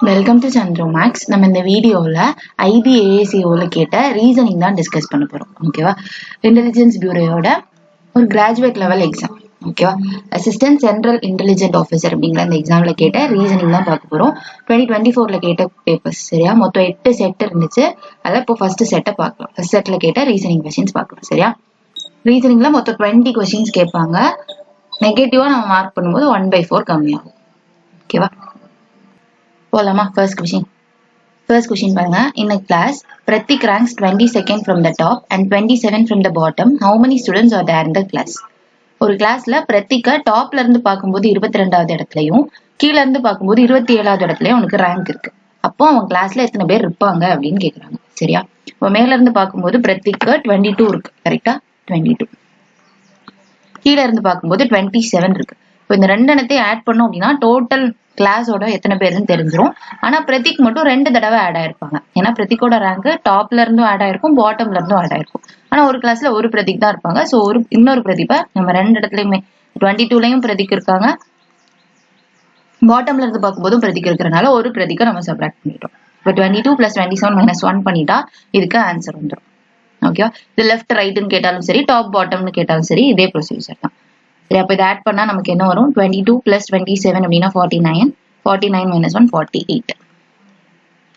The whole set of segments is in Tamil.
Welcome to Chandra maths. நம்ம இந்த வீடியோவில் IBASEO கேட்ட ரீசனிங் தான் டிஸ்கஸ் பண்ண போகிறோம். ஓகேவா? இன்டெலிஜென்ஸ் பியூரோயோட ஒரு கிராஜுவேட் லெவல் எக்ஸாம். ஓகேவா? அசிஸ்டன்ட் சென்ட்ரல் இன்டெலிஜென்ட் ஆஃபீஸர் அப்படிங்கிற இந்த எக்ஸாமில் கேட்ட ரீசனிங் தான் பார்க்க போகிறோம். 2024 கேட்ட பேப்பர்ஸ். சரியா? மொத்தம் 8 செட் இருந்துச்சு. அதில் இப்போ ஃபர்ஸ்ட் செட்டை பார்க்கலாம். ஃபர்ஸ்ட் செட்டில் கேட்ட ரீசனிங் கொஸ்டின்ஸ் பார்க்கலாம். சரியா? ரீசனிங்கில் மொத்தம் 20 கொஸ்டின்ஸ் கேட்பாங்க. நெகட்டிவாக நம்ம மார்க் பண்ணும்போது 1/4 கம்மியாகும். ஓகேவா? போலாமா? ஃபர்ஸ்ட் கொஸ்டின் பாருங்க. In a class, Pratik ranks 22nd from the top and 27 from the bottom. How many students are there in the class? ஒரு கிளாஸ்ல பிரத்திக்க டாப்ல இருந்து பார்க்கும்போது 22வது இடத்துலயும் கீழே இருந்து பார்க்கும்போது 27வது இடத்துலயும் அவனுக்கு ரேங்க் இருக்கு. அப்போ அவன் கிளாஸ்ல எத்தனை பேர் இருப்பாங்க அப்படின்னு கேக்குறாங்க. சரியா? இப்போ மேல இருந்து பார்க்கும்போது பிரத்திக்கு 22 இருக்கு. கரெக்டா? 22. கீழே இருந்து பார்க்கும்போது 27 இருக்கு. இப்போ இந்த ரெண்டு எண்ணத்தையும் ஆட் பண்ணோம் அப்படின்னா டோட்டல் கிளாஸோட எத்தனை பேருன்னு தெரிஞ்சிடும். ஆனா பிரதிக் மட்டும் 2 தடவை ஆட் ஆயிருப்பாங்க. ஏன்னா பிரதிக்கோட ரேங்க் டாப்ல இருந்தும் ஆட் ஆயிருக்கும், பாட்டம்ல இருந்தும் ஆட் ஆயிருக்கும். ஆனா ஒரு கிளாஸ்ல ஒரு பிரதிக் தான் இருப்பாங்க. சோ இன்னொரு பிரதிப்பை நம்ம 2 இடத்துலயுமே 22லயும் பிரதிக் இருக்காங்க, பாட்டம்ல இருந்து பார்க்கும்போதும் பிரதிக் இருக்கிறனால ஒரு பிரதிக்கை நம்ம சப்ராக்ட் பண்ணிட்டோம். இப்போ 22 + 27 - 1 பண்ணிட்டா இதுக்கு ஆன்சர் வந்துடும். ஓகேவா? இது லெஃப்ட் ரைட்னு கேட்டாலும் சரி, டாப் பாட்டம்னு கேட்டாலும் சரி, இதே ப்ரொசீஜர் தான். சரி, அப்போ இதை ஆட் பண்ணா நமக்கு என்ன வரும்? 22 + 27 அப்படின்னா 49. 49 - 1 48.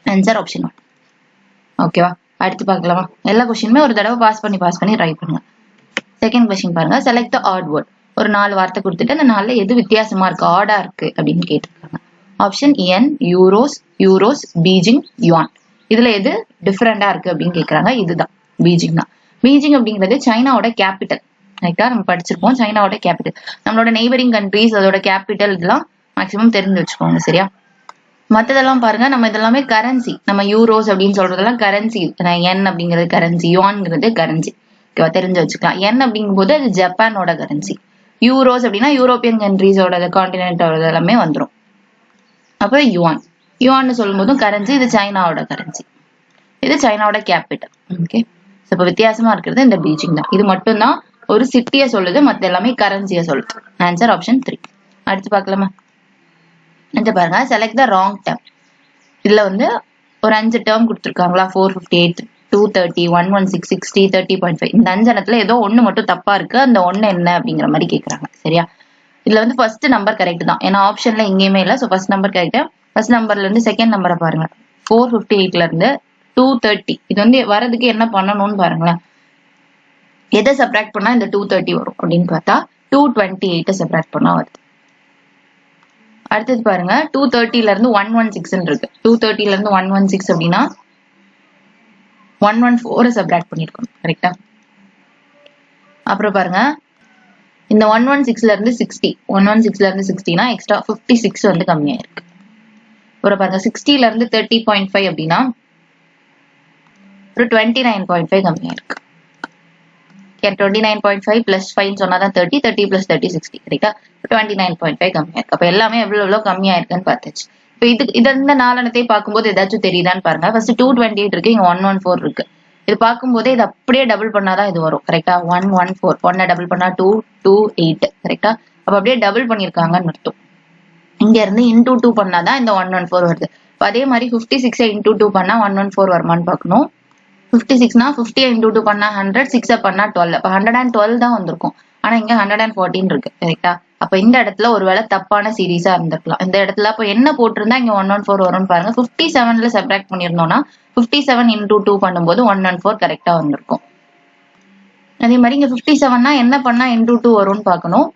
Answer option 1. ஓகேவா? அடுத்து பார்க்கலாமா? எல்லா கொஸ்டினுமே ஒரு தடவை பாஸ் பண்ணி ட்ரை பண்ணுங்க. செகண்ட் கொஸ்டின் பாருங்க. Select the odd word. ஒரு 4 வார்த்தை கொடுத்துட்டு அந்த 4ல எது வித்தியாசமா இருக்கு, ஆடா இருக்கு அப்படின்னு கேட்டிருக்காங்க. ஆப்ஷன் என் யூரோஸ், பீஜிங், யுவான். இதுல எது டிஃபரெண்டா இருக்கு அப்படின்னு கேக்குறாங்க. இதுதான் பீஜிங் தான். பீஜிங் அப்படிங்கிறது சைனாவோட கேபிட்டல். ரைட்டா? நம்ம படிச்சிருப்போம் சைனாவோட கேபிட்டல். நம்மளோட நெய்பரிங் கண்ட்ரீஸ் அதோட கேபிட்டல் இதெல்லாம் மேக்ஸிமம் தெரிஞ்சு வச்சுக்கோங்க. சரியா? மத்ததெல்லாம் பாருங்க, நம்ம இதெல்லாமே கரன்சி. நம்ம யூரோஸ் அப்படின்னு சொல்றதெல்லாம் கரன்சி. என் அப்படிங்கிறது கரன்சி, யுவான்ங்கிறது கரன்சி. ஓகேவா? தெரிஞ்சு வச்சுக்கலாம். என் அப்படிங்கும் போது அது ஜப்பானோட கரன்சி. யூரோஸ் அப்படின்னா யூரோப்பியன் கண்ட்ரீஸோட கான்டினென்ட்டோட எல்லாமே வந்துடும். அப்புறம் யுவான்னு சொல்லும் போதும் கரன்சி. இது சைனாவோட கரன்சி, இது சைனாவோட கேபிட்டல். ஓகே. இப்ப வித்தியாசமா இருக்கிறது இந்த பீஜிங் தான். இது மட்டும்தான் ஒரு சிட்டியை சொல்லுது, மத்த எல்லாமே கரன்சியை சொல்லுது. Answer option 3. அடுத்து பார்க்கலாமா? அடுத்து பாருங்க. Select the wrong term. இதுல ஒரு 5 டேர்ம் கொடுத்துருக்காங்களா? 458, 230, 116, 60, 30.5. இந்த 5 எண்ணத்துல ஏதோ ஒண்ணு மட்டும் தப்பா இருக்கு. அந்த ஒண்ணு என்ன அப்படிங்கிற மாதிரி கேக்குறாங்க. சரியா? இதுல ஃபர்ஸ்ட் நம்பர் கரெக்ட் தான், ஏன்னா ஆப்ஷன்ல எங்கேயுமே இல்லை. So first number correct. First நம்பர்ல இருந்து செகண்ட் நம்பரை பாருங்க. 458ல இருந்து 230. இது வரதுக்கு என்ன பண்ணணும்னு பாருங்களேன். எதை சப்ராக்ட் பண்ணா இந்த 230 வரும் அப்படின்னு பார்த்தா 228 சப்ராக்ட் பண்ணா வருது. அடுத்தது பாருங்க. 230ல இருந்து 116 இருக்கு. 230ல இருந்து 116 அப்படின்னா 114 சப்ராக்ட் பண்ணிருக்கோம். கரெக்டா? அப்புறம் பாருங்க, இந்த 116ல இருந்து 60, 116ல இருந்து 60னா எக்ஸ்ட்ரா 56 கம்மியா இருக்கு. அப்புறம் பாருங்க 60ல இருந்து 30.5 அப்படின்னா ஒரு 29.5 கம்மியா இருக்கு. 29.5 + 5 சொன்னாதான் 30, 30 + 30 60. கரெக்டா? 29.5 கம்மியா இருக்கு. அப்ப எல்லாமே எவ்வளவு கம்மியா இருக்குன்னு பார்த்தாச்சு. இப்போ இது இந்த 4 எண்ணத்தையும் பார்க்கும்போது ஏதாச்சும் தெரியுதான்னு பாருங்க. ஃபர்ஸ்ட் 228 இருக்கு, இங்க 114 இருக்கு. இது பார்க்கும்போதே இது அப்படியே டபுள் பண்ணாதான் இது வரும். கரெக்டா? 114. 1 டபுள் பண்ணா 228. கரெக்டா? அப்ப அப்படியே டபுள் பண்ணிருக்காங்கன்னு அர்த்தம். இங்க இருந்து இன்டூ 2 பண்ணாதான் இந்த 114 வருது. இப்போ அதே மாதிரி 56 இன்டூ 2 பண்ணா 114 வருமானு பார்க்கணும். 56னா 50 இன்டூ 2 பண்ணா 100, 6 பண்ணா 12. அப்ப 112 தான் வந்திருக்கும். ஆனா இங்க 114 இருக்கு. கரெக்டா? அப்ப இந்த இடத்துல ஒருவேளை தப்பான சீரீஸா இருந்திருக்கலாம். இந்த இடத்துல அப்ப என்ன போட்டிருந்தா இங்க 114 வரும்னு பாருங்க. 57ல சப்ராக்ட் பண்ணிருந்தோம்னா 57 இன்டூ 2 பண்ணும்போது 114 கரெக்டா வந்திருக்கும். அதே மாதிரி இங்க 57னா என்ன பண்ணா இன்டூ 2 வரும்னு பார்க்கணும்.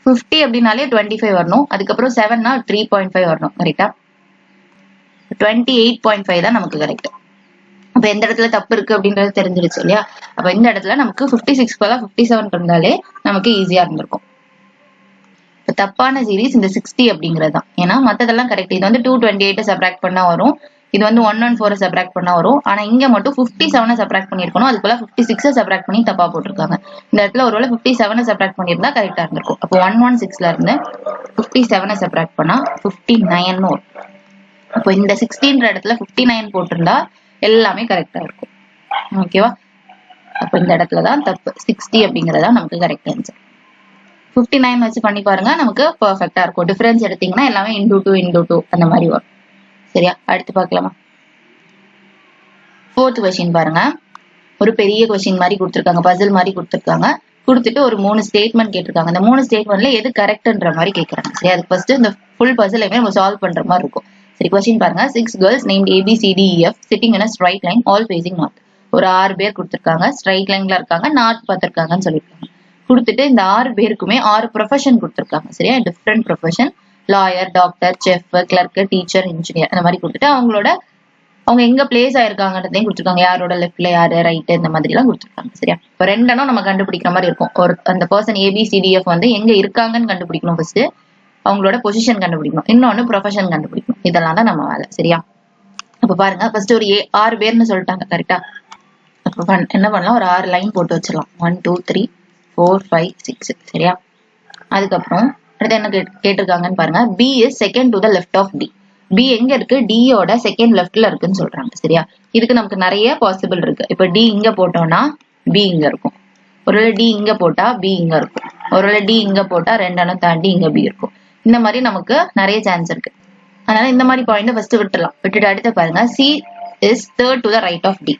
50 அப்படின்னாலே 25 வரணும். அதுக்கப்புறம் 7னா 3.5 வரணும். கரெக்டா? 28.5 தான் நமக்கு கரெக்ட். அப்ப எந்த இடத்துல தப்பு இருக்கு அப்படின்றது தெரிஞ்சிருச்சு இல்லையா? அப்ப இந்த இடத்துல நமக்கு 56 பதிலா 57 இருந்தாலே நமக்கு ஈஸியா இருந்திருக்கும். இப்ப தப்பான சீரீஸ் இந்த 60 அப்படிங்கிறது தான். ஏன்னா மத்ததெல்லாம் கரெக்ட். இது 228 சப்ராக்ட் பண்ணா வரும், இது 114 சப்ராக்ட் பண்ணா வரும். ஆனா இங்க மட்டும் 57 சப்ராக்ட் பண்ணிருக்கணும், அதுக்குள்ள 56 சப்ராக்ட் பண்ணி தப்பா போட்டிருக்காங்க. இந்த இடத்துல ஒருவேளை 57 சப்ராக்ட் பண்ணியிருந்தா கரெக்டா இருந்திருக்கும். அப்போ 116ல இருந்து 57 சப்ராக்ட் பண்ணா 59 வரும். அப்போ இந்த 60ன்ற இடத்துல 59 போட்டிருந்தா எல்லாமே கரெக்டா இருக்கும். ஓகேவா? அப்ப இந்த இடத்துலதான் தப்பு. 60 அப்படிங்கறதா நமக்கு கரெக்ட் ஆன்சர். 59 வச்சு பண்ணி பாருங்க, நமக்கு பெர்ஃபெக்ட்டா இருக்கும். டிஃபரன்ஸ் எடுத்தீங்கன்னா எல்லாமே இன்டூ 2 அந்த மாதிரி வரும். சரியா? அடுத்து பார்க்கலாமா? 4th கொஸ்டின் பாருங்க. ஒரு பெரிய கொஸ்டின் மாதிரி கொடுத்துருக்காங்க, பசில் மாதிரி கொடுத்துருக்காங்க. கொடுத்துட்டு ஒரு 3 ஸ்டேட்மெண்ட் கேட்டிருக்காங்க. அந்த 3 ஸ்டேட்மெண்ட்ல எது கரெக்ட்ன்ற மாதிரி கேட்கறாங்க. சரி, அதுக்கு ஃபர்ஸ்ட் இந்த ஃபுல் பசிலையுமே நம்ம சால்வ் பண்ற மாதிரி இருக்கும். சரி, கொஸ்டின் பாருங்க. 6 girls named ABCDEF sitting in a straight line all facing north. ஒரு 6 பேர் கொடுத்துருக்காங்க, ஸ்ட்ரைட் லைன்ல இருக்காங்க, நார்த் பார்த்திருக்காங்கன்னு சொல்லியிருக்காங்க. கொடுத்துட்டு இந்த 6 பேருக்குமே 6 ப்ரொஃபஷன் கொடுத்துருக்காங்க. சரியா? Different profession, lawyer, doctor, chef, clerk, teacher, engineer, அந்த மாதிரி கொடுத்துட்டு அவங்க எங்க பிளேஸ் ஆயிருக்காங்கன்றதையும் கொடுத்துருக்காங்க. யாரோட லெஃப்ட்ல யாரு, ரைட், இந்த மாதிரி எல்லாம் கொடுத்துருக்காங்க. சரியா? இப்போ ரெண்டனும் நம்ம கண்டுபிடிக்கிற மாதிரி இருக்கும். அந்த பர்சன் ABCDF வந்து எங்க இருக்காங்கன்னு கண்டுபிடிக்கணும். ஃபர்ஸ்ட் அவங்களோட பொசிஷன் கண்டுபிடிக்கணும், இன்னொன்னு ப்ரொஃபஷன் கண்டுபிடிக்கணும். இதெல்லாம் தான் நம்ம வேலை. சரியா? அப்ப பாருங்க, ஃபர்ஸ்ட் ஒரு 6 பேர்னு சொல்லிட்டாங்க. கரெக்டா? அப்ப என்ன பண்ணலாம், ஒரு 6 லைன் போட்டு வச்சிடலாம். 1 2 3 4 5 6. சரியா? அதுக்கப்புறம் அடுத்து என்ன கேட்டிருக்காங்கன்னு பாருங்க. B is second to the left of D. B எங்க இருக்கு? D யோட செகண்ட் லெஃப்ட்ல இருக்குன்னு சொல்றாங்க. சரியா? இதுக்கு நமக்கு நிறைய பாசிபிள் இருக்கு. இப்ப D இங்க போட்டோம்னா B இங்க இருக்கும். ஒருவேளை D இங்க போட்டா B இங்க இருக்கும். ஒருவேளை D இங்க போட்டா ரெண்டெண்ணம் தாண்டி இங்க B இருக்கும். இந்த மாதிரி நமக்கு நிறைய சான்ஸ் இருக்கு. அதனால இந்த மாதிரி பாயிண்ட் ஃபர்ஸ்ட் விட்டுலாம். விட்டுட்டு அடுத்து பாருங்க, C is third to the right of D.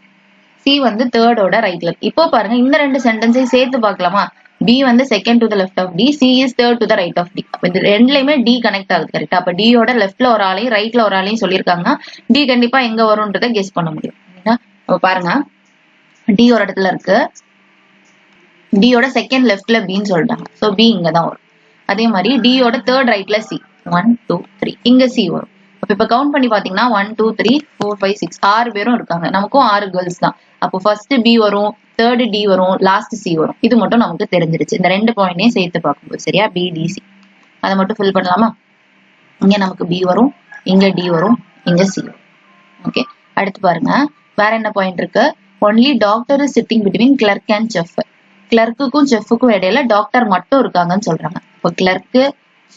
C வந்து தேர்டோட ரைட்ல இருக்கு. இப்போ பாருங்க, இந்த ரெண்டு சென்டென்ஸையும் சேர்த்து பார்க்கலாமா? B வந்து second to the left of D, C is third to the right of D. அப்ப இந்த ரெண்டுலயுமே D கனெக்ட் ஆகுது. கரெக்டா? அப்ப D யோட லெஃப்ட்ல ஒரு ஆளையும் ரைட்ல ஒரு ஆளையும் சொல்லியிருக்காங்கன்னா D கண்டிப்பா எங்க வரும்ன்றதை கெஸ் பண்ண முடியும். அப்ப பாருங்க, D ஒரு இடத்துல இருக்கு, D யோட செகண்ட் லெஃப்ட்ல Bன்னு சொல்லிட்டாங்க. சோ B இங்க தான் வரும். அதே மாதிரி D யோட தேர்ட் ரைட்ல C, 1 2 3, இங்க C வரும். அப்ப இப்ப கவுண்ட் பண்ணி பாத்தீங்கன்னா 1 2 3 4 5 6 6 பேரும் இருக்காங்க. நமக்கும் 6 கேர்ள்ஸ் தான். அப்போ ஃபர்ஸ்ட் B வரும், தேர்ட் D வரும், லாஸ்ட் C வரும். இது மட்டும் நமக்கு தெரிஞ்சிருச்சு இந்த ரெண்டு பாயிண்டையும் சேர்த்து பார்க்கும்போது. சரியா? BDC அதை மட்டும் ஃபில் பண்ணலாமா? இங்க நமக்கு B வரும், இங்க D வரும், இங்க C வரும். ஓகே, அடுத்து பாருங்க, வேற என்ன பாயிண்ட் இருக்கு? Only doctor is sitting between clerk and chef. கிளர்க்குக்கும் செஃப்புக்கும் இடையில டாக்டர் மட்டும் இருக்காங்கன்னு சொல்றாங்க. இப்போ கிளர்க்கு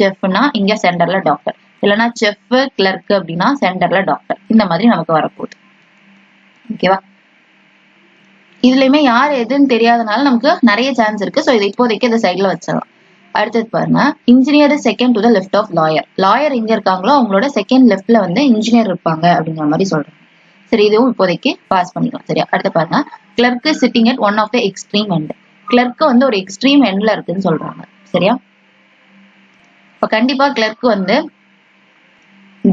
செஃப்னா இங்க சென்டர்ல டாக்டர், இல்லைன்னா செஃப் கிளர்க் அப்படின்னா சென்டர்ல டாக்டர். இந்த மாதிரி நமக்கு வரப்போகுது. ஓகேவா? இதுலயுமே யார் எதுன்னு தெரியாதனால நமக்கு நிறைய சான்ஸ் இருக்கு. ஸோ இதை இப்போதைக்கு இந்த சைட்ல வச்சிடலாம். அடுத்தது பாருங்க, engineer second to the left of lawyer. Lawyer எங்க இருக்காங்களோ அவங்களோட செகண்ட் லெஃப்ட்ல வந்து இன்ஜினியர் இருப்பாங்க அப்படிங்கிற மாதிரி சொல்றாங்க. சரி, இதுவும் இப்போதைக்கு பாஸ் பண்ணிக்கலாம். சரியா? அடுத்து பாருங்க, clerk sitting at one of the extreme end. Clerk வந்து ஒரு எக்ஸ்ட்ரீம் எண்ட்ல இருக்குன்னு சொல்றாங்க. சரியா? இப்ப கண்டிப்பா கிளர்க் வந்து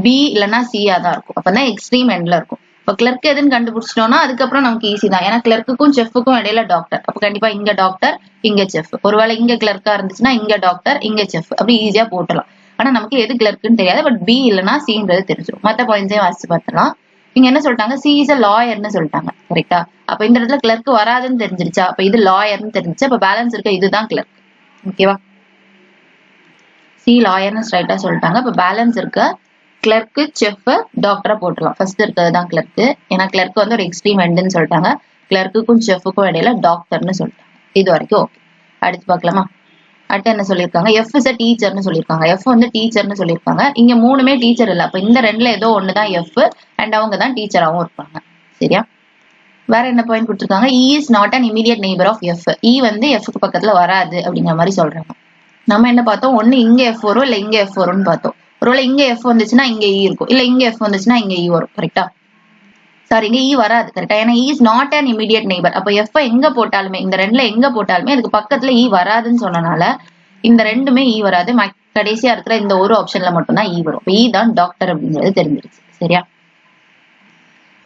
B இல்லைன்னா C தான் இருக்கும். அப்பதான் எக்ஸ்ட்ரீம் எண்ட்ல இருக்கும். இப்ப கிளர்க் எதுன்னு கண்டுபிடிச்சிட்டோம்னா அதுக்கப்புறம் நமக்கு ஈஸி தான். ஏன்னா கிளர்க்குக்கும் செஃப்புக்கும் இடையில டாக்டர். அப்ப கண்டிப்பா இங்க டாக்டர், இங்க செஃப். ஒருவேளை இங்க கிளர்க்கா இருந்துச்சுன்னா இங்க டாக்டர், இங்க செஃப். அப்படி ஈஸியா போட்டலாம். ஆனா நமக்கு எது கிளர்க்குன்னு தெரியாது. பட் B இல்லைன்னா Cன்றது தெரிஞ்சிடும். மற்ற பாயிண்ட்ஸையும் வாசிச்சு பார்த்தலாம். இங்க என்ன சொல்லிட்டாங்க? C is a லாயர்னு சொல்லிட்டாங்க. கரெக்டா? அப்ப இந்த இடத்துல கிளர்க் வராதுன்னு தெரிஞ்சிருச்சா? அப்ப இது லாயர்னு தெரிஞ்சிச்சு. அப்ப பேலன்ஸ் இருக்க இதுதான் கிளர்க். ஓகேவா? C லாயர்னு ஸ்ட்ரைட்டா சொல்லிட்டாங்க. அப்ப பேலன்ஸ் இருக்க கிளர்க்கு செஃப் டாக்டரா போட்டுலாம். ஃபர்ஸ்ட் இருக்கிறது தான் கிளர்க்கு. ஏன்னா கிளர்க் வந்து ஒரு எக்ஸ்ட்ரீம் எண்ட்னு சொல்லிட்டாங்க. கிளர்க்குக்கும் செஃப்புக்கும் இடையில டாக்டர்னு சொல்லிட்டாங்க. இது வரைக்கும் ஓகே. அடுத்து பார்க்கலாமா? அடுத்து என்ன சொல்லியிருக்காங்க? F is a டீச்சர்னு சொல்லியிருக்காங்க. F வந்து டீச்சர்னு சொல்லியிருக்காங்க. இங்க மூணுமே டீச்சர் இல்ல. அப்ப இந்த ரெண்டுல ஏதோ ஒண்ணுதான் F அண்ட் அவங்க தான் டீச்சராகவும் இருப்பாங்க. சரியா? வேற என்ன பாயிண்ட் கொடுத்துருக்காங்க? E is not an immediate neighbor of F. E வந்து Fக்கு பக்கத்துல வராது அப்படிங்கிற மாதிரி சொல்றாங்க. நம்ம என்ன பார்த்தோம்? ஒண்ணு இங்க F வரும், இல்ல இங்க F வரும்னு பார்த்தோம். ஒருவேளை இங்க F வந்துச்சுன்னா இங்க E இருக்கும், இல்ல இங்க F வந்துச்சுன்னா இங்க E வரும். கரெக்டா? சாரி, இங்க E வராது. கரெக்டா? ஏன்னா E is not an immediate neighbor. அப்ப F எங்க போட்டாலுமே, இந்த ரெண்டுல எங்க போட்டாலுமே அதுக்கு பக்கத்துல E வராதுன்னு சொன்னனால இந்த ரெண்டுமே E வராது. கடைசியா இருக்கிற இந்த ஒரு ஆப்ஷன்ல மட்டும்தான் E வரும். E தான் டாக்டர் அப்படிங்கிறது தெரிஞ்சிருச்சு. சரியா?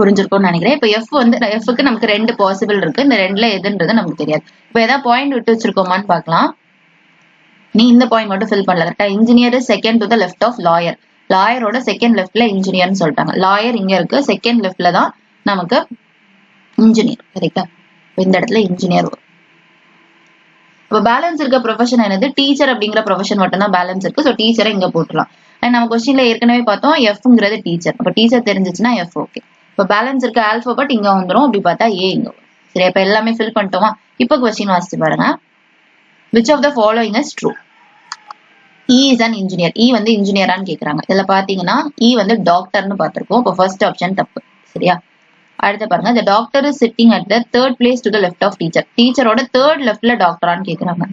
புரிஞ்சிருக்கும்னு நினைக்கிறேன். இப்ப F வந்து Fக்கு நமக்கு ரெண்டு பாசிபிள் இருக்கு. இந்த ரெண்டுல எதுன்றது நமக்கு தெரியாது. இப்ப ஏதாவது பாயிண்ட் விட்டு வச்சிருக்கோமான்னு பாக்கலாம். நீ இந்த பாயிண்ட் மட்டும் ஃபில் பண்ணல. கரெக்டா? Engineer second to the left of lawyer. லாயரோட செகண்ட் லெஃப்ட்ல இன்ஜினியர்னு சொல்லிட்டாங்க. லாயர் இங்க இருக்கு, செகண்ட் லெஃப்ட்ல தான் நமக்கு இன்ஜினியர். கரெக்டா? இந்த இடத்துல இன்ஜினியர் வரும். இப்ப பேலன்ஸ் இருக்க ப்ரொஃபஷன் என்னது? டீச்சர் அப்படிங்கிற ப்ரொஃபஷன் மட்டும் தான் பேலன்ஸ் இருக்கு. ஸோ டீச்சரை இங்க போட்டுலாம். நம்ம கொஸ்டின்ல ஏற்கனவே பார்த்தோம் Fங்கிறது டீச்சர். அப்ப டீச்சர் தெரிஞ்சிச்சுன்னா F ஓகே. இப்ப பேலன்ஸ் இருக்க ஆல்பபெட் இங்க வந்துடும். அப்படி பார்த்தா A இங்க வரும். சரி, இப்ப எல்லாமே ஃபில் பண்ணிட்டோமா? இப்ப கொஸ்டின் வாசிச்சு பாருங்க. Which of the following is true? E is an engineer. E வந்து இன்ஜினியரான்னு கேக்குறாங்க. இதுல பாத்தீங்கன்னா E வந்து டாக்டர்னு பார்த்திருக்கோம். இப்போ ஃபர்ஸ்ட் ஆப்ஷன் தப்பு. சரியா? அடுத்து பாருங்க, the doctor is sitting at the third place to the left of teacher. டீச்சரோட தேர்ட் லெஃப்ட்ல டாக்டரான்னு கேக்குறாங்க.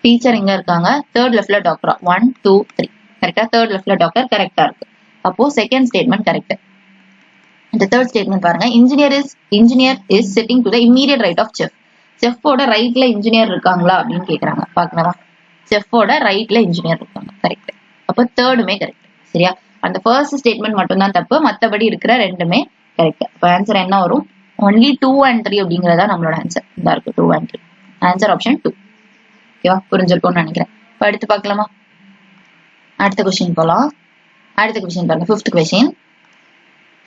டீச்சர் இங்க இருக்காங்க, தேர்ட் லெஃப்ட்ல டாக்டரா? 1 2 3. கரெக்டா? தேர்ட் லெஃப்ட்ல டாக்டர் கரெக்டா இருக்கு. அப்போ செகண்ட் ஸ்டேட்மெண்ட் கரெக்ட். இந்த தேர்ட் ஸ்டேட்மெண்ட் பாருங்க, engineer is sitting to the immediate right of chef. செஃப்போட ரைட்ல இன்ஜினியர் இருக்காங்களா அப்படின்னு கேக்குறாங்க. பாக்கலாமா? செஃப்போட ரைட்ல இன்ஜினியர் இருக்காங்க. கரெக்ட். அப்போ தேர்டுமே கரெக்ட். சரியா? அந்த ஃபர்ஸ்ட் ஸ்டேட்மெண்ட் மட்டும் தான் தப்பு, மத்தபடி இருக்கிற ரெண்டுமே கரெக்ட். அப்ப ஆன்சர் என்ன வரும்? ஒன்லி 2 and 3 அப்படிங்கறதா நம்மளோட ஆன்சர். இந்த இருக்கு 2 and 3. Answer option 2. ஓகேவா? புரிஞ்சிருக்கும்னு நினைக்கிறேன். இப்ப அடுத்து பார்க்கலாமா? அடுத்த கொஸ்டின் போலாம். அடுத்த கொஸ்டின் பாருங்க, 5th question.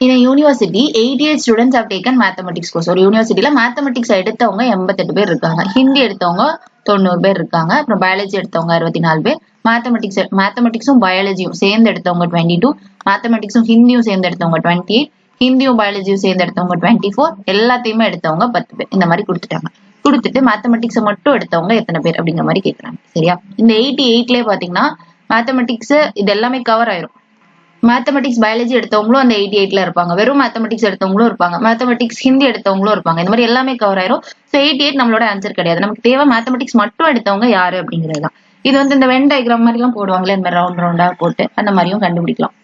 In a university, 88 students have taken mathematics course. ஒரு யூனிவர்சிட்டியில மேத்தமெட்டிக்ஸ் எடுத்தவங்க 88 பேர் இருக்காங்க. ஹிந்தி எடுத்தவங்க 90 பேர் இருக்காங்க. அப்புறம் பயாலஜி எடுத்தவங்க 64 பேர். மேத்தமெட்டிக்ஸும் பயாலஜியும் சேர்ந்து எடுத்தவங்க 22. மேத்தமெட்டிக்ஸும் ஹிந்தியும் சேர்ந்து எடுத்தவங்க 28. ஹிந்தியும் பயாலஜியும் சேர்ந்து எடுத்தவங்க 24. எல்லாத்தையுமே எடுத்தவங்க 10 பேர். இந்த மாதிரி கொடுத்துட்டாங்க. கொடுத்துட்டு மேத்தமெட்டிக்ஸை மட்டும் எடுத்தவங்க எத்தனை பேர் அப்படிங்கிற மாதிரி கேட்கறாங்க. சரியா? இந்த 88லயே பாத்தீங்கன்னா மேத்தமெட்டிக்ஸ் இது எல்லாமே கவர் ஆயிரும். மேத்தமெட்டிக்ஸ் பயாலஜி எடுத்தவங்களும் அந்த 88ல இருப்பாங்க. வெறும் மேத்தமெட்டிக்ஸ் எடுத்தவங்களும் இருப்பாங்க. மேத்தமெட்டிக்ஸ் ஹிந்தி எடுத்தவங்களும் இருப்பாங்க. இந்த மாதிரி எல்லாமே கவர் ஆயிரும். ஸோ 88 நம்மளோட ஆன்சர் கிடையாது. நமக்கு தேவை மேத்தமெட்டிக்ஸ் மட்டும் எடுத்தவங்க யாரு அப்படிங்கிறது தான். இது வந்து இந்த வென் டயக்ராம் மாதிரி எல்லாம் போடுவாங்களே, இந்த மாதிரி ரவுண்ட் ரவுண்டா போட்டு அந்த மாதிரியும் கண்டுபிடிக்கலாம்.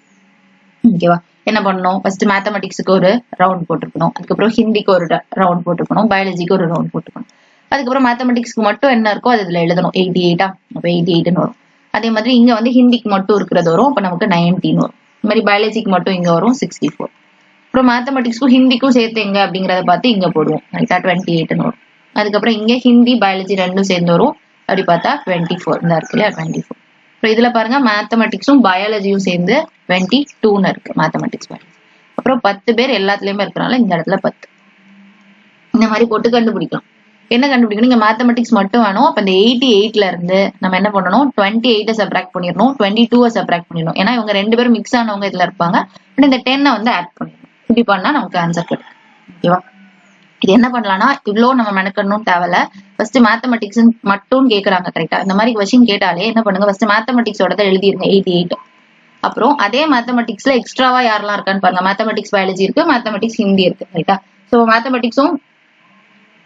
ஓகேவா? என்ன பண்ணணும்? ஃபர்ஸ்ட் மேத்தமெட்டிக்ஸுக்கு ஒரு ரவுண்ட் போட்டுருக்கணும். அதுக்கப்புறம் ஹிந்திக்கு ஒரு ரவுண்ட் போட்டுக்கணும். பயாலஜிக்கு ஒரு ரவுண்ட் போட்டுக்கணும். அதுக்கப்புறம் மேத்தமெட்டிக்ஸ்க்கு மட்டும் என்ன இருக்கோ அது இதுல எழுதணும். 88 அப்ப 88ன்னு வரும். அதே மாதிரி இங்க வந்து ஹிந்திக்கு மட்டும் இருக்கிறது வரும். அப்ப நமக்கு 19 வரும். இந்த மாதிரி பயாலஜிக்கு மட்டும் இங்க வரும் 64. அப்புறம் மேத்தமெட்டிக்ஸ்க்கும் ஹிந்திக்கும் சேர்த்து எங்க அப்படிங்கறத பார்த்து இங்க போடுவோம். ரைட்டா? 28ன்னு வரும். அதுக்கப்புறம் இங்க ஹிந்தி பயாலஜி ரெண்டும் சேர்ந்து வரும். அப்படி பார்த்தா 24 இந்த இருக்கு இல்லையா? 24. அப்புறம் இதுல பாருங்க மேத்தமெட்டிக்ஸும் பயாலஜியும் சேர்ந்து 22ன்னு இருக்கு. Mathematics biology. அப்புறம் 10 பேர் எல்லாத்துலயுமே இருக்கிறனால இந்த இடத்துல 10. இந்த மாதிரி போட்டு கண்டுபிடிக்கலாம். என்ன கண்டுபிடிக்கணும்? இங்க மேத்தமெட்டிக்ஸ் மட்டும் வேணும். அப்ப இந்த 88ல இருந்து நம்ம என்ன பண்ணணும்? 28 சப்ராக்ட் பண்ணிடணும். 22 சப்ராக்ட் பண்ணிடணும். ஏன்னா இவங்க ரெண்டு பேரும் மிக்ஸ் ஆனவங்க இதுல இருப்பாங்க. இந்த 10 வந்து ஆட் பண்ணிடணும். இப்படி பண்ணா நமக்கு ஆன்சர் கிடைக்கும். ஓகேவா? இது என்ன பண்ணலாம்னா, இவ்வளவு நம்ம மெனக்கணும் தேவையில்ல. ஃபர்ஸ்ட் மேத்தமெட்டிக்ஸ் மட்டும் கேக்குறாங்க. கரெக்டா? இந்த மாதிரி கொஸ்டின் கேட்டாலே என்ன பண்ணுங்க? ஃபர்ஸ்ட் மேத்தமெட்டிக்ஸோட எழுதிருங்க 88. அப்புறம் அதே மேத்தமெட்டிக்ஸ்ல எக்ஸ்ட்ராவா யாரெல்லாம் இருக்கான்னு பாருங்க. மேத்தமெட்டிக்ஸ் பயாலஜி இருக்கு, மேத்தமெட்டிக்ஸ் ஹிந்தி இருக்கு. ரைட்டா? சோ மேத்தமெட்டிக்ஸும்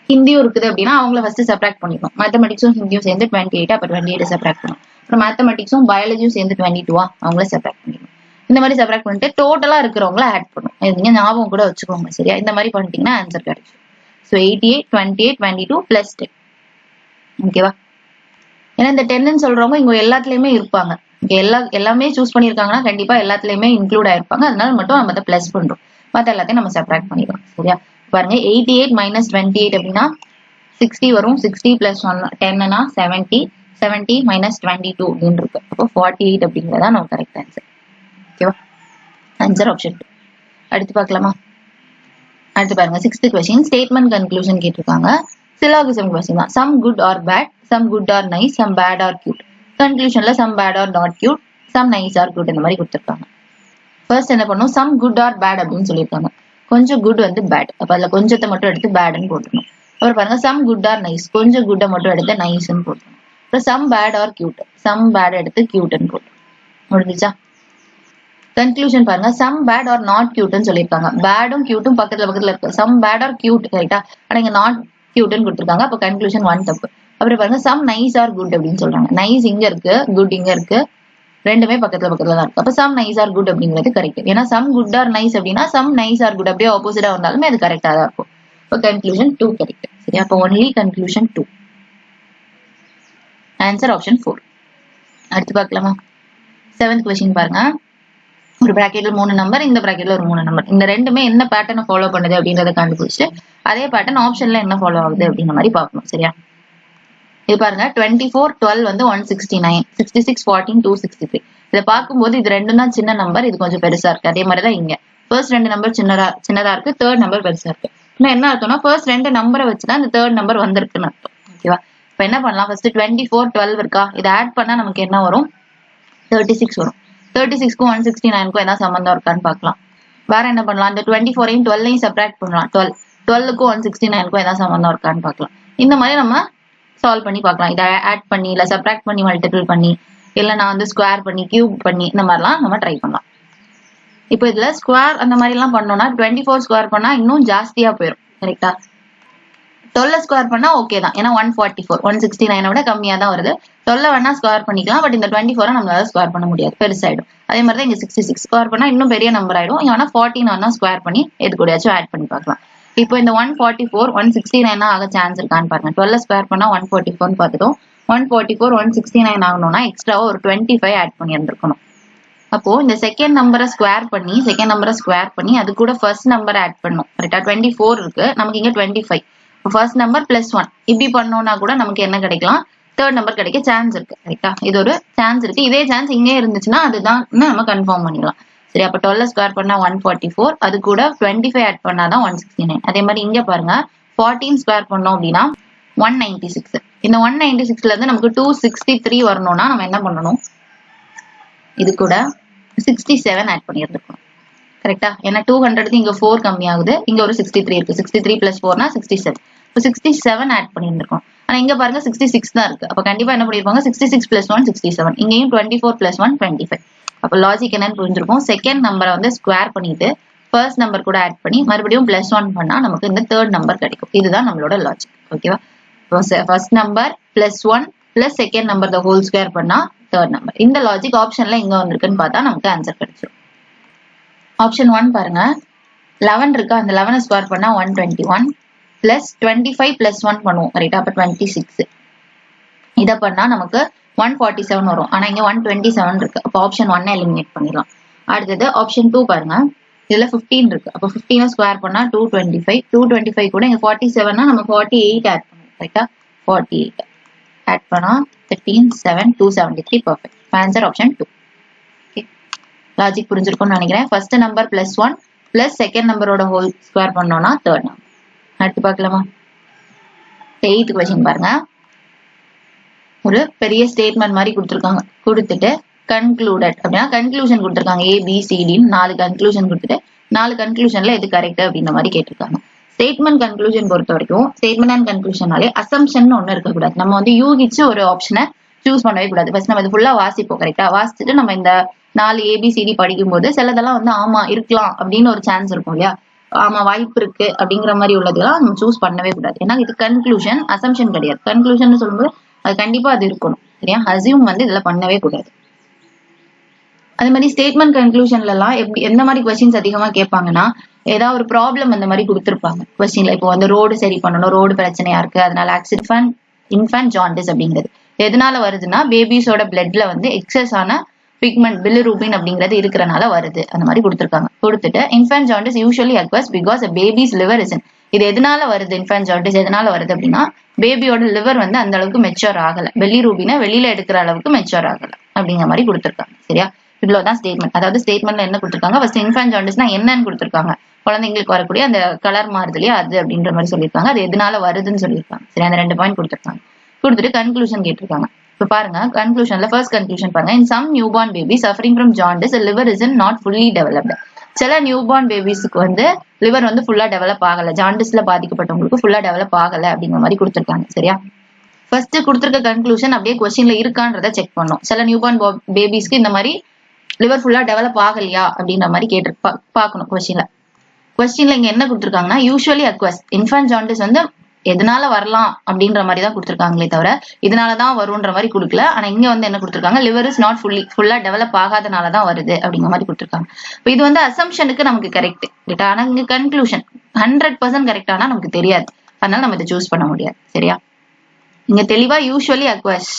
ஹிந்தியும் இருக்குது அப்படின்னா அவங்கள ஃபர்ஸ்ட் சப்ராக்ட் பண்ணிக்கணும். மேத்தமெட்டிக்ஸும் ஹிந்தியும் சேர்ந்து 28. அப்ப 28 சப்ராக்ட் பண்ணணும். அப்புறம் மேத்தமெட்டிக்ஸும் பயாலஜியும் சேர்ந்து 22 அவங்கள சப்ராக்ட் பண்ணிக்கணும். இந்த மாதிரி சப்ராக்ட் பண்ணிட்டு டோட்டலா இருக்கிறவங்கள ஆட் பண்ணும். நீங்க ஞாபகம் கூட வச்சுக்கோங்க. சரியா? இந்த மாதிரி பண்ணிட்டீங்கன்னா ஆன்சர் கிடைக்கும். So 88, 28, 22 plus 10. ஓகேவா? ஏன்னா இந்த 10ன்னு சொல்றவங்க இங்க எல்லாத்துலயுமே இருப்பாங்க. இங்க எல்லாமே சூஸ் பண்ணிருக்காங்கன்னா கண்டிப்பா எல்லாத்துலயுமே இன்க்ளூட் ஆயிருப்பாங்க. அதனால மட்டும் நம்ம அதை பிளஸ் பண்றோம். மற்ற எல்லாத்தையும் நம்ம சப்ராக்ட் பண்ணிடலாம். சரியா? பாருங்க 88 மைனஸ் 28 அப்படின்னா 60 வரும். 60 பிளஸ் 10னா 70. 70 மைனஸ் 22 அப்படின்னு இருக்கு. அப்போ 48 அப்படிங்கிறதா நம்ம கரெக்ட் ஆன்சர். ஓகேவா? Answer option 2. அடுத்து பார்க்கலாமா? அடுத்து பாருங்க 6th கொஸ்டின். ஸ்டேட்மெண்ட் கன்க்ளூஷன் கேட்டிருக்காங்க. சிலாகிசம் கொஸ்டின் தான். Some good or bad, some good or nice, some bad R cute. கன்க்ளூஷன்ல some bad R not cute, some nice or good இந்த மாதிரி கொடுத்துருக்காங்க. ஃபர்ஸ்ட் என்ன பண்ணும்? சம் குட் ஆர் பேட் அப்படின்னு சொல்லியிருக்காங்க. கொஞ்சம் குட் வந்து பேட். அப்ப அதுல கொஞ்சத்தை மட்டும் எடுத்து பேட்னு போட்டுக்கணும். அப்புறம் பாருங்க சம் குட் ஆர் நைஸ், கொஞ்சம் குட்டை மட்டும் எடுத்து நைஸ்ன்னு போட்டுக்கணும். அப்புறம் some bad R cute, some bad எடுத்து கியூட்னு போட்டுக்கணும். முடிஞ்சிச்சா? கன்க்ளூஷன் பாருங்க, சம் பேட் ஆர் நாட் கியூட்னு சொல்லியிருக்காங்க. பேடும் கியூட்டும் பக்கத்துல இருக்கு. சம் பேட் ஆர் கியூட் ரைட்டா? ஆனா இங்க நாட் கியூட்னு கொடுத்துருக்காங்க. அப்ப கன்க்ளூஷன் 1 தப்பு. அப்புறம் பாருங்க சம் நைஸ் ஆர் குட் அப்படின்னு சொல்றாங்க. நைஸ் இங்க இருக்கு, குட் இங்க இருக்கு, ரெண்டுமே பக்கத்துல தான் இருக்கு. அப்ப சம் நைஸ் ஆர் குட் அப்படிங்கிறது கரெக்ட். ஏன்னா சம் குட் ஆர் நைஸ் அப்படின்னா சம் நைஸ் ஆர் குட் அப்படியே ஆப்போசிட்டா வந்தாலுமே அது கரெக்டா தான் இருக்கும். இப்போ கன்க்ளூஷன் 2 கரெக்ட். சரியா? அப்போ ஒன்லி கன்க்ளூஷன் 2. Answer option 4. அடுத்து பார்க்கலாமா? 7th கொஸ்டின் பாருங்க. ஒரு பிராக்கெட்ல 3 நம்பர், இந்த பிராக்கெட்ல ஒரு 3 நம்பர். இந்த ரெண்டுமே என்ன பேட்டர்னை ஃபாலோ பண்ணுது அப்படின்றத கண்டுபிடிச்சிட்டு அதே பேட்டர்ன் ஆப்ஷன்ல என்ன ஃபாலோ ஆகுது அப்படிங்கிற மாதிரி பார்க்கணும். சரியா? இது பாருங்க 24, 12 வந்து 169, 66, 14, 263. இதை பார்க்கும்போது இது ரெண்டும் தான் சின்ன நம்பர், இது கொஞ்சம் பெருசா இருக்கு. அதே மாதிரிதான் இங்க ஃபர்ஸ்ட் 2 நம்பர் சின்னதா இருக்கு, தேர்ட் நம்பர் பெருசா இருக்கு. இன்னும் என்ன அர்த்தம்னா ஃபர்ஸ்ட் 2 நம்பரை வச்சுதான் இந்த தேர்ட் நம்பர் வந்திருக்குன்னு அர்த்தம். ஓகேவா? இப்ப என்ன பண்ணலாம்? ஃபர்ஸ்ட் 24, 12 இருக்கா, இதை ஆட் பண்ணா நமக்கு என்ன வரும்? 36 வரும். 36க்கும் 169க்கும் என்ன சம்பந்தம் இருக்கான்னு பார்க்கலாம். வேற என்ன பண்ணலாம்? இந்த 24ஐயும் 12ஐயும் சப்ராக்ட் பண்ணலாம். 12க்கும் 169க்கும் என்ன சம்பந்தம் இருக்கான்னு பார்க்கலாம். இந்த மாதிரி நம்ம சால்வ் பண்ணி பார்க்கலாம். இதை ஆட் பண்ணி இல்ல சப்ராக்ட் பண்ணி மல்டிபிள் பண்ணி இல்ல நான் வந்து ஸ்கொயர் பண்ணி கியூப் பண்ணி இந்த மாதிரிலாம் நம்ம ட்ரை பண்ணலாம். இப்போ இதுல ஸ்கொயர் அந்த மாதிரி எல்லாம் பண்ணோம்னா 24 ஸ்கொயர் பண்ணா இன்னும் ஜாஸ்தியா போயிடும். கரெக்டா? 12 ஸ்கொயர் பண்ணா ஓகே தான். ஏன்னா 144 169 விட கம்மியா தான் வருது. 12 வேணா ஸ்கொயர் பண்ணிக்கலாம். பட் இந்த 24 நம்மளால ஸ்கொயர் பண்ண முடியாது, பெருசாயிடும். அதே மாதிரி தான் இங்க 66 ஸ்கொயர் பண்ணா இன்னும் பெரிய நம்பர் ஆயிடும். இங்க வேணா 14 வேணா ஸ்கொயர் பண்ணி எது கூடயாச்சும் ஆட் பண்ணி பார்க்கலாம். இப்போ இந்த 144 169 ஆக சான்ஸ் இருக்கான்னு பாருங்க. 12 ஸ்கொயர் பண்ணா 144 பார்த்துட்டோம். 144 169 ஆகணும்னா எக்ஸ்ட்ராவா ஒரு 25 ஆட் பண்ணி இருந்திருக்கணும். அப்போ இந்த செகண்ட் நம்பரை ஸ்கொயர் பண்ணி அது கூட ஃபர்ஸ்ட் நம்பர் ஆட் பண்ணும். கரெக்டா 24 இருக்கு, நமக்கு இங்க 25. ஃபர்ஸ்ட் நம்பர் பிளஸ் 1 இப்படி பண்ணோம்னா கூட நமக்கு என்ன கிடைக்கலாம், தேர்ட் நம்பர் கிடைக்க சான்ஸ் இருக்கு. கரெக்டா, இது ஒரு சான்ஸ் இருக்கு. இதே சான்ஸ் இங்கே இருந்துச்சுன்னா அதுதான் நம்ம கன்ஃபார்ம் பண்ணிடலாம். சரி, அப்ப 12 ஸ்கொயர் பண்ணா 144, அது கூட 25 ஆட் பண்ணாதான் 169. அதே மாதிரி இங்க பாருங்க 14 ஸ்கொயர் பண்ணோம் அப்படின்னா 196. இந்த 196ல இருந்து நமக்கு 263 வரணும்னா நம்ம என்ன பண்ணணும், இது கூட 67 ஆட் பண்ணியிருந்துக்கணும். கரெக்டா, ஏன்னா 200 இங்க 4 கம்மி ஆகுது, இங்க ஒரு 63 இருக்கு. 63 பிளஸ் 4னா 67. இப்போ 67 ஆட் பண்ணியிருந்திருக்கோம். ஆனா இங்க பாருங்க 66 தான் இருக்கு. அப்ப கண்டிப்பா என்ன பண்ணிருப்பாங்க, 66 பிளஸ் 1 67. இங்கேயும் 24 பிளஸ் 1 25. அப்ப லாஜிக் என்னன்னு புரிஞ்சிருக்கும். செகண்ட் நம்பரை வந்து ஸ்கொயர் பண்ணிட்டு ஃபர்ஸ்ட் நம்பர் கூட ஆட் பண்ணி மறுபடியும் பிளஸ் 1 பண்ணா நமக்கு இந்த தேர்ட் நம்பர் கிடைக்கும். இதுதான் நம்மளோட லாஜிக். ஓகேவா, first number plus 1 plus second number the whole square பண்ணா தேர்ட் நம்பர். இந்த லாஜிக் ஆப்ஷன்ல எங்க வந்திருக்குன்னு பார்த்தா நமக்கு ஆன்சர் கிடைச்சிடும். ஆப்ஷன் 1 பாருங்க, 11 இருக்கா, அந்த 11 ஸ்கொயர் பண்ணா 121 பிளஸ் 25 பிளஸ் 1 பண்ணுவோம். கரெக்டா, அப்ப 26. இத பண்ணா நமக்கு 147 வரும். ஆனா இங்க 127 இருக்கு. அப்ப ஆப்ஷன் 1 எலிமினேட் பண்ணிடலாம். அடுத்தது ஆப்ஷன் 2 பாருங்க, இதுல 15 இருக்கு. அப்ப 15 ஸ்கொயர் பண்ணா 225. 225 கூட இங்க 47னா நம்ம 48 ஆட் பண்ணுவோம். கரெக்டா, 48 ஆட் பண்ணா 13 7 273. பெர்ஃபெக்ட். Answer option 2. லாஜிக் புரிஞ்சிருக்கும்னு நினைக்கிறேன். First number plus 1 plus second நம்பரோட ஹோல் ஸ்கொயர் பண்ணோம்னா தேர்ட் நம்பர். அடுத்து பார்க்கலாமா, 8th கொஸ்டின் பாருங்க. ஒரு பெரிய ஸ்டேட்மெண்ட் மாதிரி கொடுத்துருக்காங்க. கொடுத்துட்டு கன்க்ளூடட் அப்படின்னா கன்க்ளூஷன் கொடுத்துருக்காங்க. ABCDன்னு 4 கன்க்ளூஷன் கொடுத்துட்டு 4 கன்க்ளூஷன்ல எது கரெக்ட் அப்படின்ற மாதிரி கேட்டிருக்காங்க. ஸ்டேட்மெண்ட் கன்க்ளூஷன் பொறுத்த வரைக்கும் ஸ்டேட்மெண்ட் அண்ட் கன்க்ளூஷனாலே அசம்ஷன் ஒண்ணு இருக்கக்கூடாது. நம்ம வந்து யூகிச்சு ஒரு ஆப்ஷனை சூஸ் பண்ணவே கூடாது. ஃபர்ஸ்ட் நம்ம இது ஃபுல்லா வாசிப்போம். கரெக்டா, வாசிச்சுட்டு நம்ம இந்த 4 ABCD படிக்கும் போது சிலதெல்லாம் வந்து ஆமா இருக்கலாம் அப்படின்னு ஒரு சான்ஸ் இருக்கும் இல்லையா, ஆமா வாய்ப்பு இருக்கு அப்படிங்கிற மாதிரி உள்ளதெல்லாம் நம்ம சூஸ் பண்ணவே கூடாது. ஏன்னா இது கன்க்ளூஷன், அசம்ஷன் கிடையாது. கன்க்ளூஷன் சொல்லும்போது அது கண்டிப்பா அது இருக்கணும். சரியா, அசியூம் வந்து இதுல பண்ணவே கூடாது. அதே மாதிரி ஸ்டேட்மெண்ட் கன்க்ளூஷன்ல எல்லாம் எப்படி எந்த மாதிரி கொஸ்டின்ஸ் அதிகமா கேட்பாங்கன்னா, ஏதாவது ஒரு ப்ராப்ளம் அந்த மாதிரி கொடுத்துருப்பாங்க கொஸ்டின்ல. இப்போ வந்து ரோடு சரி பண்ணணும், ரோடு பிரச்சனையா இருக்கு, அதனால ஆக்சிடென்ட் இன்ஃபேன்ட் ஜாண்டிஸ் அப்படிங்கிறது எதனால வருதுன்னா பேபிஸோட பிளட்ல வந்து எக்ஸஸ் ஆன பிக்மெண்ட் பிலிரூபின் அப்படிங்கிறது இருக்கிறனால வருது. அந்த மாதிரி கொடுத்துருக்காங்க. கொடுத்துட்டு infant jaundice usually occurs because a baby's liver is in. இது எதனால வருது, இன்ஃபேன்ட் ஜாண்டிஸ் எதனால வருது அப்படின்னா பேபியோட லிவர் வந்து அந்த அளவுக்கு மெச்சூர் ஆகல, பிலிரூபினை வெளியில எடுக்கிற அளவுக்கு மெச்சூர் ஆகல அப்படிங்கிற மாதிரி கொடுத்துருக்காங்க. சரியா, இவ்வளவுதான் ஸ்டேட்மெண்ட். அதாவது ஸ்டேட்மெண்ட்ல என்ன கொடுத்துருக்காங்க, ஃபர்ஸ்ட் இன்ஃபேன்ட் ஜாண்டிஸ்னா என்னன்னு கொடுத்துருக்காங்க. குழந்தைங்களுக்கு வரக்கூடிய அந்த கலர் மாறுது இல்லையா, அது அப்படின்ற மாதிரி சொல்லியிருக்காங்க. அது எதனால வருதுன்னு சொல்லியிருக்காங்க. சரி, அந்த 2 பாயிண்ட் கொடுத்துருக்காங்க. கொடுத்துட்டு கன்க்ளூஷன் கேட்டிருக்காங்க. இப்ப பாருங்க கன்க்ளூஷன்ல ஃபர்ஸ்ட் கன்க்ளூஷன் பாருங்க, in some newborn baby suffering from jaundice the liver is not fully developed. சில நியூபார்ன் பேபிஸ்க்கு வந்து லிவர் வந்து ஃபுல்லா டெவலப் ஆகல, ஜாண்டிஸ்ல பாதிக்கப்பட்டவங்களுக்கு ஃபுல்லா டெவலப் ஆகல அப்படிங்கிற மாதிரி கொடுத்துருக்காங்க. சரியா, ஃபர்ஸ்ட் கொடுத்துருக்க கன்க்ளூஷன் அப்படியே கொஸ்டின்ல இருக்கான்றத செக் பண்ணோம். சில நியூபார்ன் பேபிஸ்க்கு இந்த மாதிரி லிவர் ஃபுல்லா டெவலப் ஆகலையா அப்படின்ற மாதிரி கேட்டு பார்க்கணும் கொஸ்டின்ல. கொஸ்டின்ல இங்க என்ன கொடுத்துருக்காங்கன்னா யூசுவலி அக்வஸ் இன்ஃபேன்ட் ஜாண்டிஸ் வந்து எதனால வரலாம் அப்படின்ற மாதிரி தான் கொடுத்துருக்காங்களே தவிர இதனாலதான் வரும்ன்ற மாதிரி கொடுக்கல. ஆனா இங்க வந்து என்ன கொடுத்துருக்காங்க, லிவர் இஸ் நாட் ஃபுல்லா டெவலப் ஆகாதனாலதான் வருது அப்படிங்கிற மாதிரி கொடுத்துருக்காங்க. இது வந்து அசம்ஷனுக்கு நமக்கு கரெக்ட். ஆனா இங்க கன்க்ளூஷன் 100% கரெக்ட் ஆனா நமக்கு தெரியாது, அதனால நம்ம இதை சூஸ் பண்ண முடியாது. சரியா, இங்க தெளிவா யூசுவலி அக்வஸ்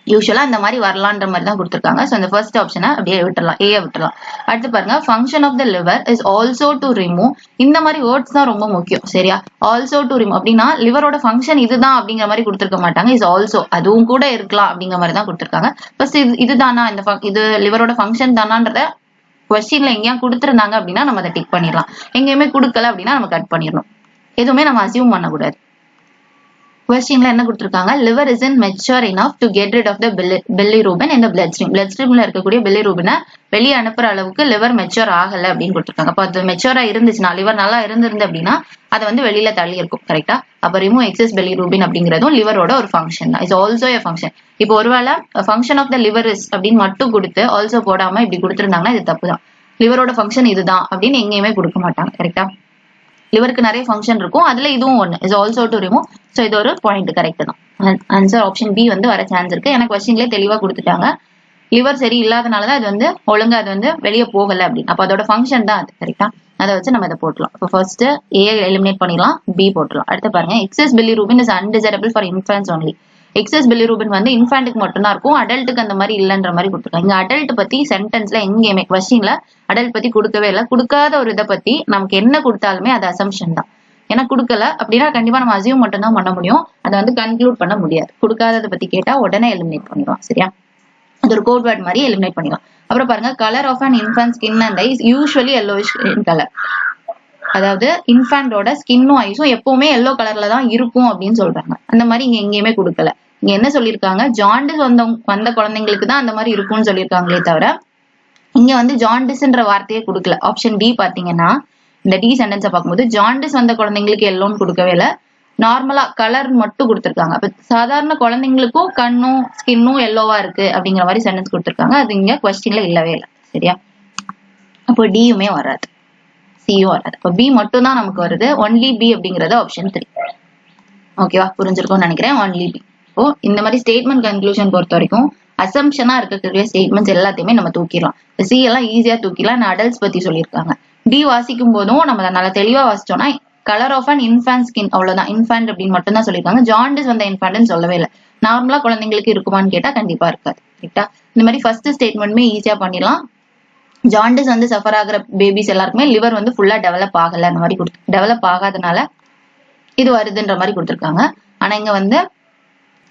யூசுவலா இந்த மாதிரி வரலான்ற மாதிரி தான் கொடுத்துருக்காங்க. ஸோ இந்த ஃபர்ஸ்ட் ஆப்ஷனை அப்படியே விட்டுலாம், ஏ விட்டுலாம். அடுத்து பாருங்க, function of the liver is also to remove. இந்த மாதிரி வேர்ட்ஸ் தான் ரொம்ப முக்கியம். சரியா, ஆல்சோ டு ரிமூவ் அப்படின்னா லிவரோட ஃபங்க்ஷன் இதுதான் அப்படிங்கிற மாதிரி கொடுத்துருக்க மாட்டாங்க. இஸ் ஆல்சோ அதுவும் கூட இருக்கலாம் அப்படிங்கிற மாதிரி தான் கொடுத்துருக்காங்க. ஃபர்ஸ்ட் இதுதானா, இது லிவரோட ஃபங்க்ஷன் தானான்றத கொஸ்டின்ல எங்கேயா கொடுத்துருந்தாங்க அப்படின்னா நம்ம அதை டிக் பண்ணிடலாம். எங்கேயுமே கொடுக்கல அப்படின்னா நம்ம கட் பண்ணிடணும். எதுவுமே நம்ம அசியூம் பண்ணக்கூடாது. கொஸ்டின்ல என்ன கொடுத்துருக்காங்க, liver isn't mature enough to get rid of the bilirubin in the bloodstream. bloodstreamல இருக்கக்கூடிய bilirubin வெளியே அனுப்புற அளவுக்கு liver mature ஆகல அப்படின்னு கொடுத்துருக்காங்க. அப்ப அது மெச்சூரா இருந்துச்சுன்னா, liver நல்லா இருந்திருந்து அப்படின்னா அதை வந்து வெளியில தள்ளி இருக்கும். கரெக்டா, அப்ப remove excess bilirubin அப்படிங்கிறதும் லிவரோட ஒரு ஃபங்க்ஷன் தான். Is also a function. இப்போ ஒருவேளை function of the liver is அப்படின்னு மட்டும் கொடுத்து ஆல்சோ போடாம இப்படி கொடுத்துருந்தாங்கன்னா இது தப்பு தான். லிவரோட ஃபங்க்ஷன் இதுதான் அப்படின்னு எங்கேயுமே கொடுக்க மாட்டாங்க. கரெக்டா, லிவருக்கு நிறைய ஃபங்க்ஷன் இருக்கும், அதுல இதுவும் ஒன்று, is also to remove. So இது ஒரு பாயிண்ட் கரெக்ட் தான். ஆன்சர் ஆப்ஷன் பி வந்து வர சான்ஸ் இருக்கு. எனக்கு கொஸ்டின்லேயே தெளிவா கொடுத்துட்டாங்க. லிவர் சரி இல்லாதனாலதான் அது வந்து ஒழுங்கா அது வந்து வெளியே போகல அப்படின்னு. அப்ப அதோட ஃபங்க்ஷன் தான் அது. கரெக்டா? அதை வச்சு நம்ம இதை போட்டலாம். இப்போ ஃபர்ஸ்ட் ஏ எலிமினேட் பண்ணிடலாம், பி போட்டுலாம். அடுத்து பாருங்க, excess bilirubin is undesirable for infants only. Excess bilirubin வந்து இன்ஃபான்ட்டுக்கு மட்டும் தான் இருக்கும், அடல்ட்டுக்கு அந்த மாதிரி இல்லைன்ற மாதிரி கொடுத்துருக்காங்க. இங்க அடல்ட் பத்தி சென்டென்ஸ்ல எங்கேயுமே கொஸ்டின்ல அடல்ட் பத்தி கொடுக்கவே இல்லை. கொடுக்காத ஒரு இதை பத்தி நமக்கு என்ன கொடுத்தாலுமே அது அசம்ஷன் தான். ஏன்னா கொடுக்கல அப்படின்னா கண்டிப்பா நம்ம அசியூம் மட்டும் தான் பண்ண முடியும், அதை வந்து கன்க்ளூட் பண்ண முடியாது. கொடுக்காததை பத்தி கேட்டா உடனே எலிமினேட் பண்ணிடுவோம். சரியா? அது ஒரு கோட் வேர்ட் மாதிரி எலிமினேட் பண்ணிடலாம். அப்புறம் பாருங்க, colour of an infant skin and eyes usually yellowish in color. அதாவது இன்ஃபேண்டோட ஸ்கின்னும் ஐஸும் எப்பவுமே எல்லோ கலர்ல தான் இருக்கும் அப்படின்னு சொல்றாங்க. அந்த மாதிரி இங்க எங்கேயுமே கொடுக்கல. இங்க என்ன சொல்லியிருக்காங்க, ஜாண்டிஸ் வந்த குழந்தைங்களுக்கு தான் அந்த மாதிரி இருக்கும்னு சொல்லியிருக்காங்களே தவிர இங்க வந்து ஜாண்டிஸ்ன்ற வார்த்தையே கொடுக்கல. ஆப்ஷன் டி பாத்தீங்கன்னா இந்த டி சென்டென்ஸை பார்க்கும்போது ஜாண்டிஸ் வந்த குழந்தைங்களுக்கு எல்லோன்னு கொடுக்கவே இல்லை, நார்மலா கலர் மட்டும் கொடுத்துருக்காங்க. அப்ப சாதாரண குழந்தைங்களுக்கும் கண்ணும் ஸ்கின்னும் எல்லோவா இருக்கு அப்படிங்கிற மாதிரி சென்டென்ஸ் கொடுத்துருக்காங்க. அது இங்க கொஸ்டின்ல இல்லவே இல்லை. சரியா? அப்போ டியுமே வராது, சியும் வராது. அப்போ பி மட்டும் தான் நமக்கு வருது. ஒன்லி பி அப்படிங்கறது ஆப்ஷன் 3. ஓகேவா? புரிஞ்சிருக்கும்னு நினைக்கிறேன். Only B. இப்போ இந்த மாதிரி ஸ்டேட்மெண்ட் கன்க்ளூஷன் பொறுத்த வரைக்கும் அசம்ஷனா இருக்கக்கூடிய ஸ்டேட்மெண்ட்ஸ் எல்லாத்தையுமே நம்ம தூக்கிடலாம். சி எல்லாம் ஈஸியா தூக்கிடலாம். அடல்ட்ஸ் பத்தி சொல்லியிருக்காங்க. டி வாசிக்கும் போதும் நம்ம நல்லா தெளிவா வாசிச்சோம்னா colour of an infant skin, அவ்வளவுதான். இன்ஃபேண்ட் அப்படின்னு மட்டும் தான் சொல்லியிருக்காங்க. ஜாண்டிஸ் வந்த இன்ஃபேண்ட்னு சொல்லவே இல்லை. நார்மலா குழந்தைங்களுக்கு இருக்குமான்னு கேட்டா கண்டிப்பா இருக்காது. கரெக்டா? இந்த மாதிரி ஃபர்ஸ்ட் ஸ்டேட்மெண்ட்மே ஈஸியா பண்ணிடலாம். ஜாண்டிஸ் வந்து சஃபர் ஆகிற பேபிஸ் எல்லாருக்குமே லிவர் வந்து ஃபுல்லா டெவலப் ஆகல, அந்த மாதிரி டெவலப் ஆகாதனால இது வருதுன்ற மாதிரி கொடுத்துருக்காங்க. ஆனா இங்க வந்து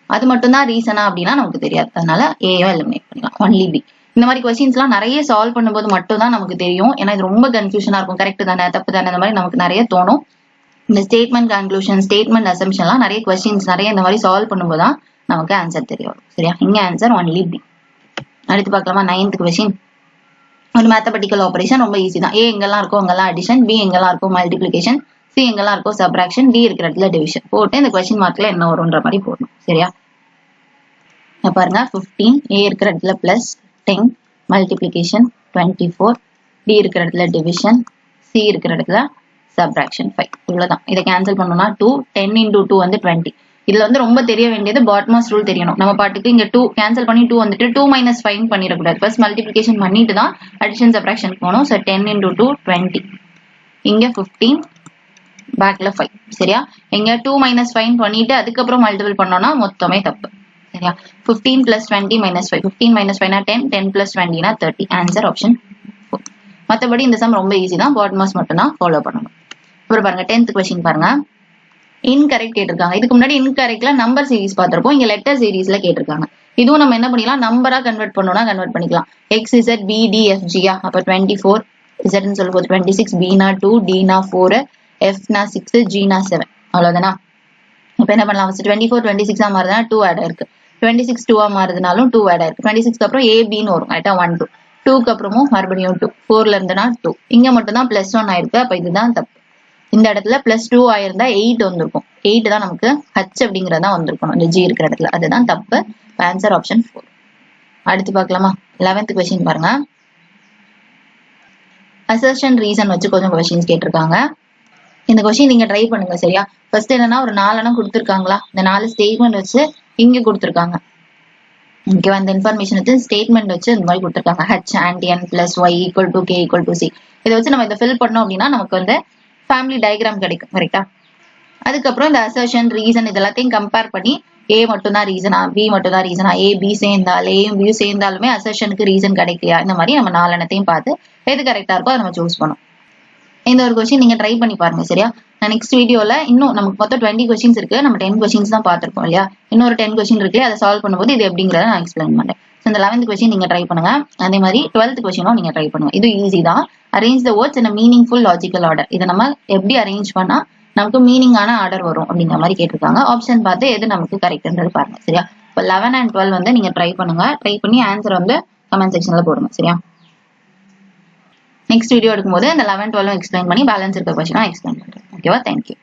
அது மட்டும் தான் ரீசனா அப்படின்னா நமக்கு தெரியாது. அதனால ஏயோ எலிமினேட் பண்ணிடலாம். Only B. இந்த மாதிரி கொஸ்டின்ஸ் எல்லாம் நிறைய சால்வ் பண்ணும்போது மட்டும் தான் நமக்கு தெரியும். ஏன்னா இது ரொம்ப கன்ஃபியூஷனா இருக்கும். கரெக்ட் தானே, தப்பு தானே, அந்த மாதிரி நமக்கு நிறைய தோணும். இந்த ஸ்டேட்மெண்ட் கன்க்ளூஷன், ஸ்டேட்மெண்ட் அசம்ஷன் எல்லாம் நிறைய கொஸ்டின்ஸ் நிறைய இந்த மாதிரி சால்வ் பண்ணும்போது தான் நமக்கு ஆன்சர் தெரியும். சரியா? இங்க ஆன்சர் ஒன்லி பி. அடுத்து பார்க்கலாமா? 9th question. ஒரு மேத்தமெட்டிக்கல் ஆபரேஷன் ரொம்ப ஈஸி தான். ஏ எங்கெல்லாம் இருக்கோ அங்கெல்லாம் அடிஷன், பி எங்கெல்லாம் இருக்கோ மல்டிபிளிகேஷன், சி எங்கெல்லாம் இருக்கோ சப்ராக்ஷன், டி இருக்கிற இடத்துல டிவிஷன் போட்டு இந்த கொஸ்டின் மார்க்ல என்ன வரும்ன்ற மாதிரி போடணும். சரியா? பாருங்க, 15 ஏ இருக்கிற இடத்துல பிளஸ் 10 மல்டிபிளிகேஷன் 24, டி இருக்கிற இடத்துல டிவிஷன், சி இருக்கிற இடத்துல சப்ராக்ஷன் 5. இவ்வளவுதான். இதை கேன்சல் பண்ணோம்னா 2, 10 into 2 வந்து 20. இதுல வந்து ரொம்ப தெரிய வேண்டியது பாட்மாஸ் ரூல் தெரியணும். நம்ம பாட்டுக்கு இங்க 2 கேன்சல் பண்ணி 2 வந்துட்டு 2 - 5 பண்ணிடக்கூடாது. ஃபர்ஸ்ட் மல்டிபிளிகேஷன் பண்ணிட்டு தான் அடிஷன் சப்ராக்ஷன் போகணும். So 10 into 2 20. இங்க 15 பேக்ல 5. சரியா? இங்க 2 - 5 பண்ணிட்டு அதுக்கப்புறம் மல்டிபிள் பண்ணோம்னா மொத்தமே தப்பு. சரியா? 15 + 20 - 5. 15 - 5 10, 10 + 20 30. Answer option 4. மற்றபடி இந்த சம் ரொம்ப ஈஸி தான், பாட்மாஸ் மட்டும் தான் ஃபாலோ பண்ணணும். அப்புறம் பாருங்க 10th கொஸ்டின் பாருங்க. இன்கரெக்ட் கேட்டிருக்காங்க. இதுக்கு முன்னாடி இன்கரெக்ட்ல நம்பர் சீரிஸ் பார்த்திருப்போம். இங்க லெட்டர் சீரிஸ்ல கேட்டிருக்காங்க. இதுவும் நம்ம என்ன பண்ணிக்கலாம், நம்பரா கன்வெர்ட் பண்ணணும்னா கன்வெர்ட் பண்ணிக்கலாம். X Z P D F ஜியா. அப்ப 24 இசட்னு சொல்லும் போது 26, பினா 2, டினா 4, எஃப்னா 6, ஜினா 7. அவ்வளவுதானா? இப்ப என்ன பண்ணலாம், 24 26 மாறுதுன்னா 2 ஆட் ஆயிருக்கு. 26 2 மாறுதுனாலும் 2 ஆட் ஆயிருக்கு. 26 அப்புறம் ஏ பின்னு வரும். கரெக்டா? 1 2. 2க்கு அப்புறமும் மறுபடியும் 2. 4ல இருந்துனா 2. இங்க மட்டும் தான் +1 ஆயிருக்கு. அப்ப இதுதான் தப்பு. இந்த இடத்துல +2 ஆயிருந்தா 8 வந்திருக்கும். 8 தான் நமக்கு ஹச் அப்படிங்கறதா வந்திருக்கணும் இந்த ஜி இருக்கிற இடத்துல. அதுதான் தப்பு. Answer option 4. அடுத்து பார்க்கலாமா? 11th கொஸ்டின் பாருங்க. அசர்ஷன் ரீசன் வச்சு கொஞ்சம் கொஸ்டின்ஸ் கேட்டிருக்காங்க. இந்த கொஸ்டின் நீங்க ட்ரை பண்ணுங்க. சரியா? ஃபர்ஸ்ட் என்னன்னா ஒரு 4 எண்ணம் கொடுத்துருக்காங்களா, இந்த 4 ஸ்டேட்மெண்ட் வச்சு இங்க கொடுத்துருக்காங்க. ஓகேவா? இந்த இன்ஃபர்மேஷன் வச்சு ஸ்டேட்மெண்ட் வச்சு இந்த மாதிரி கொடுத்துருக்காங்க. H and n + y = k = c. இதை வச்சு நம்ம இதை ஃபில் பண்ணோம் அப்படின்னா நமக்கு வந்து ஃபேமிலி டயக்ராம் கிடைக்கும். கரெக்டா? அதுக்கப்புறம் இந்த அசர்ஷன் ரீசன் இது எல்லாத்தையும் கம்பேர் பண்ணி ஏ மட்டும் தான் ரீசனா, பி மட்டும் தான் ரீசனா, ஏ பி சேர்ந்தால் ஏயும் பி சேர்ந்தாலுமே அசர்ஷனுக்கு ரீசன் கிடைக்கலையா, இந்த மாதிரி நம்ம 4 எண்ணத்தையும் பார்த்து எது கரெக்டா இருக்கோ அதை நம்ம சூஸ் பண்ணோம். இந்த ஒரு கொஸ்டின் நீங்க ட்ரை பண்ணி பாருங்க. சரியா? நான் நெக்ஸ்ட் வீடியோல இன்னும் நமக்கு மொத்தம் 20 கொஸ்டின்ஸ் இருக்கு. நம்ம 10 கொஸ்டின்ஸ் தான் பார்த்திருக்கோம் இல்லையா? இன்னொரு 10 கொஸ்டின் இருக்கு. அதை சால்வ் பண்ணும்போது இது எப்படிங்கறத நான் எக்ஸ்பிளைன் பண்றேன். இந்த 11th கொஸ்டின் நீங்க ட்ரை பண்ணுங்க. அதே மாதிரி 12th கொஸ்டினும் நீங்க ட்ரை பண்ணுங்க. இது ஈஸி தான். Arrange the words in a meaningful logical order. இதை நம்ம எப்படி அரேஞ்ச் பண்ணா நமக்கு மீனிங்கான ஆர்டர் வரும் அப்படிங்கிற மாதிரி கேட்டிருக்காங்க. ஆப்ஷன் பார்த்து எது நமக்கு கரெக்ட்ன்றது பாருங்க. சரியா? இப்போ 11 and 12 வந்து நீங்க ட்ரை பண்ணுங்க. ட்ரை பண்ணி ஆன்சர் வந்து கமெண்ட் செக்ஷன்ல போடுங்க. சரியா? நெக்ஸ்ட் வீடியோ எடுக்கும்போது இந்த 11 12 எக்ஸ்பிளைன் பண்ணி பேலன்ஸ் இருக்க கொஸ்டினா எக்ஸ்பிளைன் பண்றேன். ஓகேவா? தேங்க்யூ.